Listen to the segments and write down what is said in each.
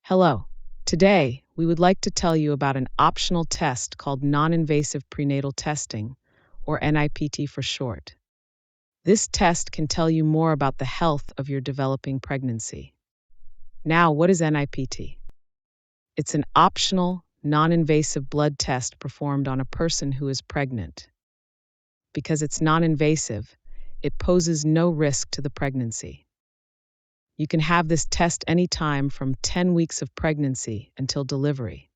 Hello. Today, we would like to tell you about an optional test called non-invasive prenatal testing, or NIPT for short. This test can tell you more about the health of your developing pregnancy. Now, what is NIPT? It's an optional, non-invasive blood test performed on a person who is pregnant. Because it's non-invasive, it poses no risk to the pregnancy. You can have this test anytime from 10 weeks of pregnancy until delivery.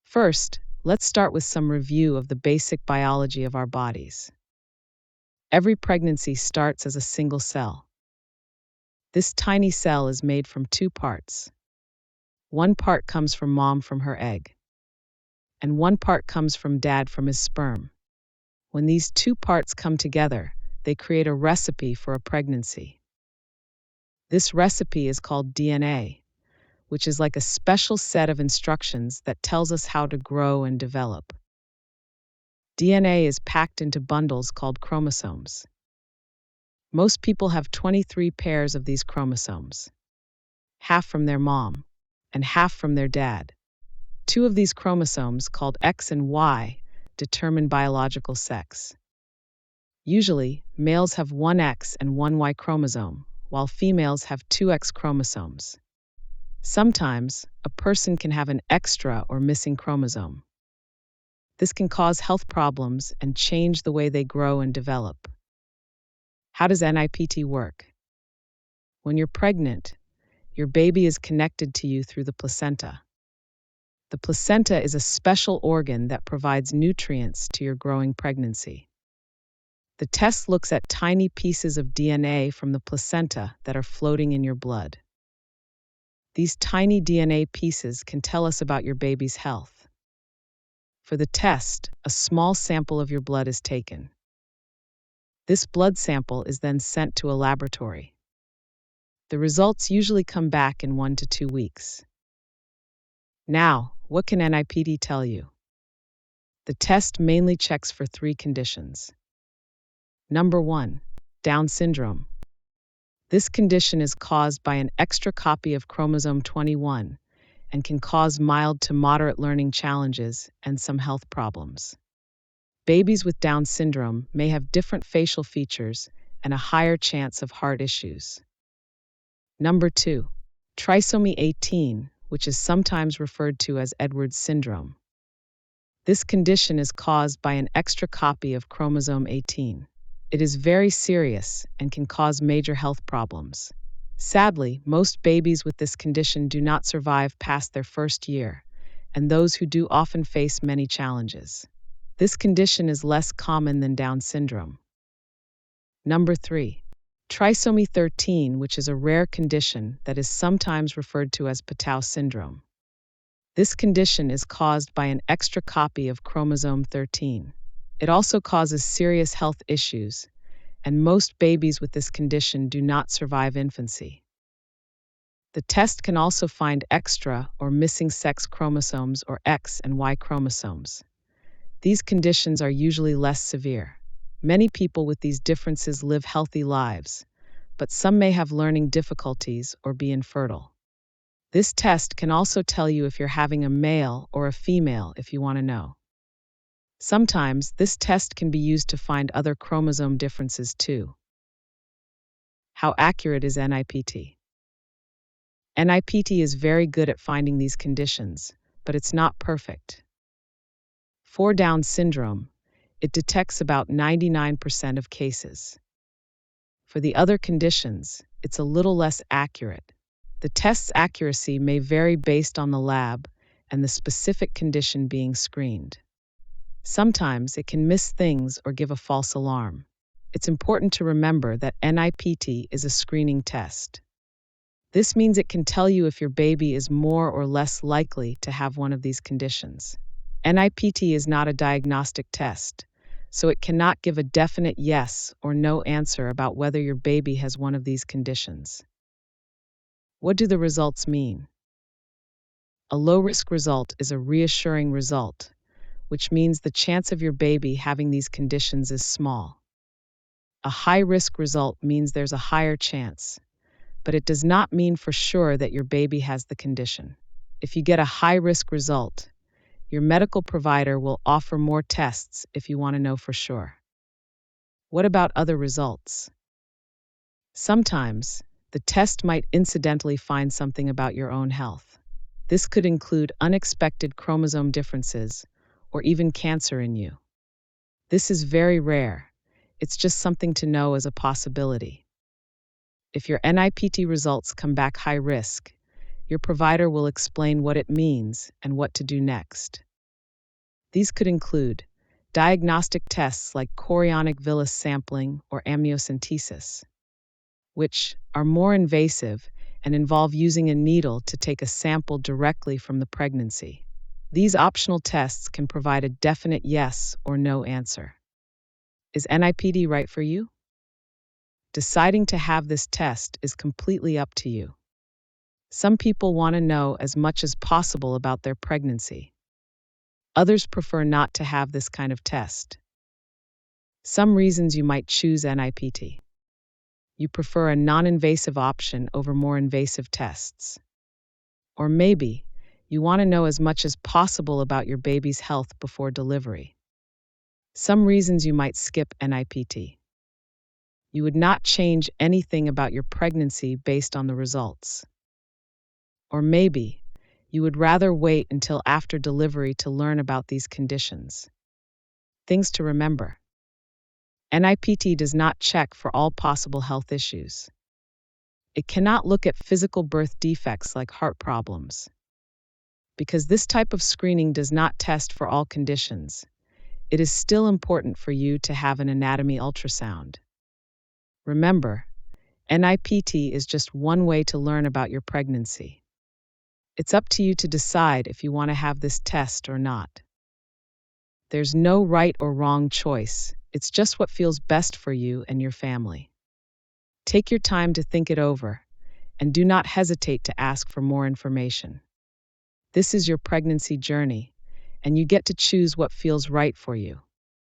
First, let's start with some review of the basic biology of our bodies. Every pregnancy starts as a single cell. This tiny cell is made from two parts. One part comes from mom from her egg, and one part comes from dad from his sperm. When these two parts come together, they create a recipe for a pregnancy. This recipe is called DNA, which is like a special set of instructions that tells us how to grow and develop. DNA is packed into bundles called chromosomes. Most people have 23 pairs of these chromosomes, half from their mom and half from their dad. Two of these chromosomes, called X and Y, determine biological sex. Usually, males have one X and one Y chromosome, while females have two X chromosomes. Sometimes, a person can have an extra or missing chromosome. This can cause health problems and change the way they grow and develop. How does NIPT work? When you're pregnant, your baby is connected to you through the placenta. The placenta is a special organ that provides nutrients to your growing pregnancy. The test looks at tiny pieces of DNA from the placenta that are floating in your blood. These tiny DNA pieces can tell us about your baby's health. For the test, a small sample of your blood is taken. This blood sample is then sent to a laboratory. The results usually come back in 1 to 2 weeks. Now, what can NIPT tell you? The test mainly checks for 3 conditions. Number 1, Down syndrome. This condition is caused by an extra copy of chromosome 21 and can cause mild to moderate learning challenges and some health problems. Babies with Down syndrome may have different facial features and a higher chance of heart issues. Number 2, Trisomy 18, which is sometimes referred to as Edwards syndrome. This condition is caused by an extra copy of chromosome 18. It is very serious and can cause major health problems. Sadly, most babies with this condition do not survive past their first year, and those who do often face many challenges. This condition is less common than Down syndrome. Number 3, Trisomy 13, which is a rare condition that is sometimes referred to as Patau syndrome. This condition is caused by an extra copy of chromosome 13. It also causes serious health issues, and most babies with this condition do not survive infancy. The test can also find extra or missing sex chromosomes or X and Y chromosomes. These conditions are usually less severe. Many people with these differences live healthy lives, but some may have learning difficulties or be infertile. This test can also tell you if you're having a male or a female if you want to know. Sometimes, this test can be used to find other chromosome differences too. How accurate is NIPT? NIPT is very good at finding these conditions, but it's not perfect. For Down syndrome, it detects about 99% of cases. For the other conditions, it's a little less accurate. The test's accuracy may vary based on the lab and the specific condition being screened. Sometimes it can miss things or give a false alarm. It's important to remember that NIPT is a screening test. This means it can tell you if your baby is more or less likely to have one of these conditions. NIPT is not a diagnostic test, so it cannot give a definite yes or no answer about whether your baby has one of these conditions. What do the results mean? A low-risk result is a reassuring result, which means the chance of your baby having these conditions is small. A high-risk result means there's a higher chance, but it does not mean for sure that your baby has the condition. If you get a high-risk result, your medical provider will offer more tests if you want to know for sure. What about other results? Sometimes, the test might incidentally find something about your own health. This could include unexpected chromosome differences or even cancer in you. This is very rare. It's just something to know as a possibility. If your NIPT results come back high risk, your provider will explain what it means and what to do next. These could include diagnostic tests like chorionic villus sampling or amniocentesis, which are more invasive and involve using a needle to take a sample directly from the pregnancy. These optional tests can provide a definite yes or no answer. Is NIPT right for you? Deciding to have this test is completely up to you. Some people want to know as much as possible about their pregnancy. Others prefer not to have this kind of test. Some reasons you might choose NIPT. You prefer a non-invasive option over more invasive tests. Or maybe you want to know as much as possible about your baby's health before delivery. Some reasons you might skip NIPT. You would not change anything about your pregnancy based on the results. Or maybe you would rather wait until after delivery to learn about these conditions. Things to remember. NIPT does not check for all possible health issues. It cannot look at physical birth defects like heart problems. Because this type of screening does not test for all conditions, it is still important for you to have an anatomy ultrasound. Remember, NIPT is just one way to learn about your pregnancy. It's up to you to decide if you want to have this test or not. There's no right or wrong choice. It's just what feels best for you and your family. Take your time to think it over, and do not hesitate to ask for more information. This is your pregnancy journey, and you get to choose what feels right for you.